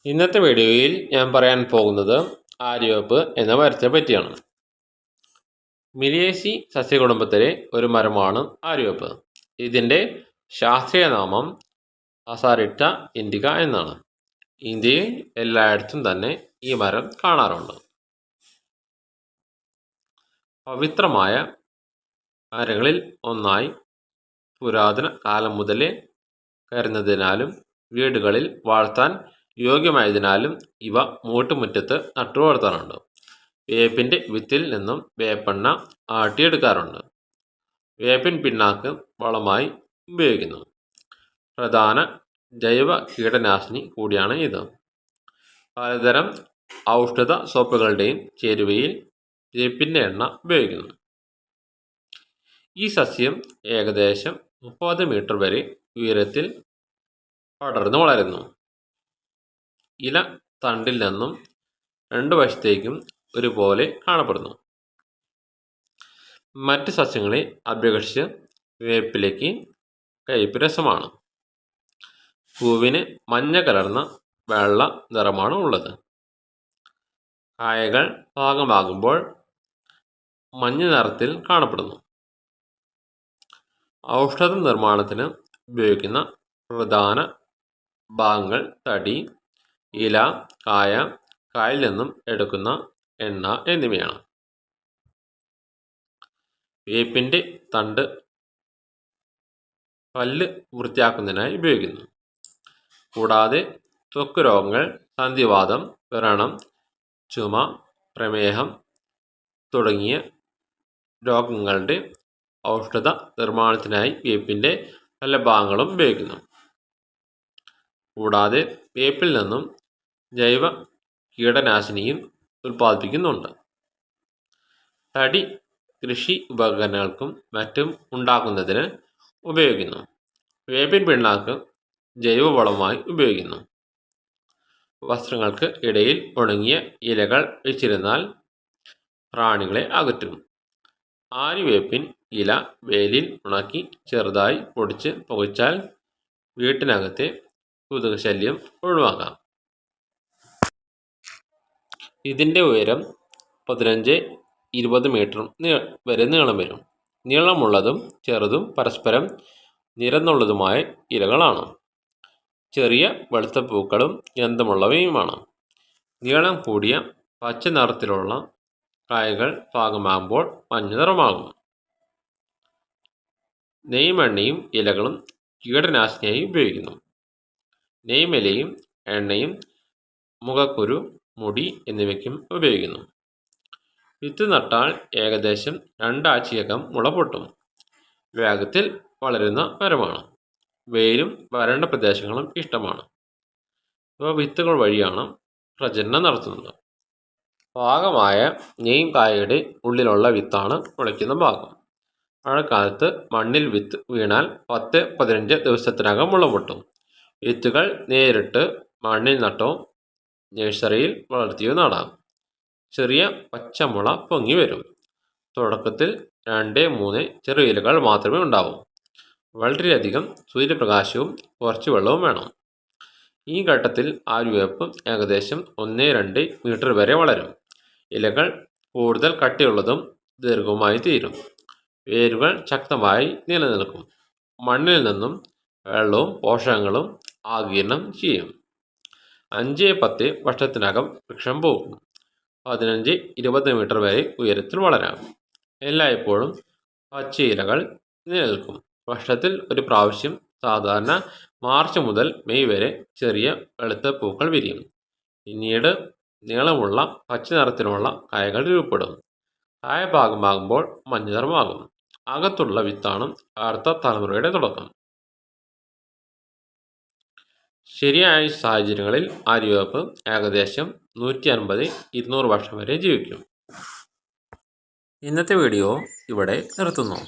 ഇന്നത്തെ വീഡിയോയിൽ ഞാൻ പറയാൻ പോകുന്നത് ആര്യവേപ്പ് എന്ന മരത്തെ പറ്റിയാണ്. മിലിയേസി സസ്യകുടുംബത്തിലെ ഒരു മരമാണ് ആര്യവേപ്പ്. ഇതിൻ്റെ ശാസ്ത്രീയ നാമം അസാരിറ്റ ഇൻഡിക്ക എന്നാണ്. ഇന്ത്യയിൽ എല്ലായിടത്തും തന്നെ ഈ മരം കാണാറുണ്ട്. പവിത്രമായ മരങ്ങളിൽ ഒന്നായി പുരാതന കാലം മുതലേ കരുതുന്നതിനാലും വീടുകളിൽ വളർത്താൻ യോഗ്യമായതിനാലും ഇവ വീട്ടുമുറ്റത്ത് നട്ടുവളർത്താറുണ്ട്. വേപ്പിൻ്റെ വിത്തിൽ നിന്നും വേപ്പെണ്ണ ആട്ടിയെടുക്കാറുണ്ട്. വേപ്പിൻ പിണ്ണാക്ക് വളമായി ഉപയോഗിക്കുന്നു. പ്രധാന ജൈവ കീടനാശിനി കൂടിയാണ് ഇത്. പലതരം ഔഷധ സോപ്പുകളുടെയും ചേരുവയിൽ വേപ്പിൻ്റെ എണ്ണ ഉപയോഗിക്കുന്നു. ഈ സസ്യം ഏകദേശം 30 മീറ്റർ വരെ ഉയരത്തിൽ പടർന്നു വളരുന്നു. ഇല തണ്ടിൽ നിന്നും 2 വശത്തേക്കും ഒരുപോലെ കാണപ്പെടുന്നു. മറ്റ് സസ്യങ്ങളെ അപേക്ഷിച്ച് വേപ്പിലയ്ക്ക് കയ്പ്പ് രസമാണ്. പൂവിന് മഞ്ഞ കലർന്ന വെള്ള നിറമാണ് ഉള്ളത്. കായകൾ പാകമാകുമ്പോൾ മഞ്ഞ നിറത്തിൽ കാണപ്പെടുന്നു. ഔഷധ നിർമ്മാണത്തിന് ഉപയോഗിക്കുന്ന പ്രധാന ഭാഗങ്ങൾ തടി, ഇല, കായ, കായിൽ നിന്നും എടുക്കുന്ന എണ്ണ എന്നിവയാണ്. വേപ്പിൻ്റെ തണ്ട് പല്ല് വൃത്തിയാക്കുന്നതിനായി ഉപയോഗിക്കുന്നു. കൂടാതെ ത്വക്ക് രോഗങ്ങൾ, സന്ധിവാതം, വ്രണം, ചുമ, പ്രമേഹം തുടങ്ങിയ രോഗങ്ങളുടെ ഔഷധ നിർമ്മാണത്തിനായി വേപ്പിൻ്റെ പല ഭാഗങ്ങളും ഉപയോഗിക്കുന്നു. കൂടാതെ വേപ്പിൽ നിന്നും ജൈവ കീടനാശിനിയും ഉൽപ്പാദിപ്പിക്കുന്നുണ്ട്. തടി കൃഷി ഉപകരണങ്ങൾക്കും മറ്റും ഉണ്ടാക്കുന്നതിന് ഉപയോഗിക്കുന്നു. വേപ്പിൻ പിണ്ണാക്ക് ജൈവവളമായി ഉപയോഗിക്കുന്നു. വസ്ത്രങ്ങൾക്ക് ഇടയിൽ ഉണങ്ങിയ ഇലകൾ വെച്ചിരുന്നാൽ പ്രാണികളെ അകറ്റും. ആര്യവേപ്പിൻ ഇല വെയിലിൽ ഉണക്കി ചെറുതായി പൊടിച്ച് പുകച്ചാൽ വീട്ടിനകത്തെ കൊതുക് ശല്യം ഒഴിവാക്കാം. ഇതിൻ്റെ ഉയരം 15-20 മീറ്റർ വരെ നീളം വരും. നീളമുള്ളതും ചെറുതും പരസ്പരം നിരന്നുള്ളതുമായ ഇലകളാണ്. ചെറിയ വെളുത്ത പൂക്കളും ഗന്ധമുള്ളവയുമാണ്. നീളം കൂടിയ പച്ച നിറത്തിലുള്ള കായകൾ പാകമാകുമ്പോൾ മഞ്ഞ നിറമാകും. നെയ്മെണ്ണയും ഇലകളും കീടനാശിനിയായി ഉപയോഗിക്കുന്നു. നെയ്മിലയും എണ്ണയും മുഖക്കുരു, മുടി എന്നിവയ്ക്കും ഉപയോഗിക്കുന്നു. വിത്ത് നട്ടാൽ ഏകദേശം 2 ആഴ്ചയ്ക്കകം മുള പൊട്ടും. വേഗത്തിൽ വളരുന്ന മരമാണ്. വെയിലും വരണ്ട പ്രദേശങ്ങളും ഇഷ്ടമാണ്. ഇവ വിത്തുകൾ വഴിയാണ് പ്രജനനം നടത്തുന്നത്. പാകമായ നെയ്യ് കായയുടെ ഉള്ളിലുള്ള വിത്താണ് മുളയ്ക്കുന്ന ഭാഗം. മഴക്കാലത്ത് മണ്ണിൽ വിത്ത് വീണാൽ 10-15 ദിവസത്തിനകം മുള പൊട്ടും. വിത്തുകൾ നേരിട്ട് മണ്ണിൽ നട്ടോ നഴ്സറിയിൽ വളർത്തിയോ നടാം. ചെറിയ പച്ചമുള പൊങ്ങി വരും. തുടക്കത്തിൽ 2-3 ചെറിയ ഇലകൾ മാത്രമേ ഉണ്ടാവൂ. വളരെയധികം സൂര്യപ്രകാശവും കുറച്ച് വെള്ളവും വേണം. ഈ ഘട്ടത്തിൽ ആര്യവേപ്പ് ഏകദേശം 1-2 മീറ്റർ വരെ വളരും. ഇലകൾ കൂടുതൽ കട്ടിയുള്ളതും ദീർഘവുമായി തീരും. വേരുകൾ ശക്തമായി നിലനിൽക്കും. മണ്ണിൽ നിന്നും വെള്ളവും പോഷകങ്ങളും ആഗിരണം ചെയ്യും. 5-10 വർഷത്തിനകം വൃക്ഷം പോകും. 15-20 മീറ്റർ വരെ ഉയരത്തിൽ വളരാം. എല്ലായ്പ്പോഴും പച്ചയിലകൾ നിലനിൽക്കും. വർഷത്തിൽ ഒരു പ്രാവശ്യം, സാധാരണ മാർച്ച് മുതൽ മെയ് വരെ ചെറിയ വെളുത്ത പൂക്കൾ വിരിയും. പിന്നീട് നീളമുള്ള പച്ച നിറത്തിലുള്ള കായകൾ രൂപപ്പെടും. കായ പാകമാകുമ്പോൾ മഞ്ഞ നിറമാകും. അകത്തുള്ള വിത്താണ് അടുത്ത തലമുറയുടെ തുടക്കം. ശരിയായ സാഹചര്യങ്ങളിൽ ആര്യവേപ്പ് ഏകദേശം 150-200 വർഷം വരെ ജീവിക്കും. ഇന്നത്തെ വീഡിയോ ഇവിടെ നിർത്തുന്നു.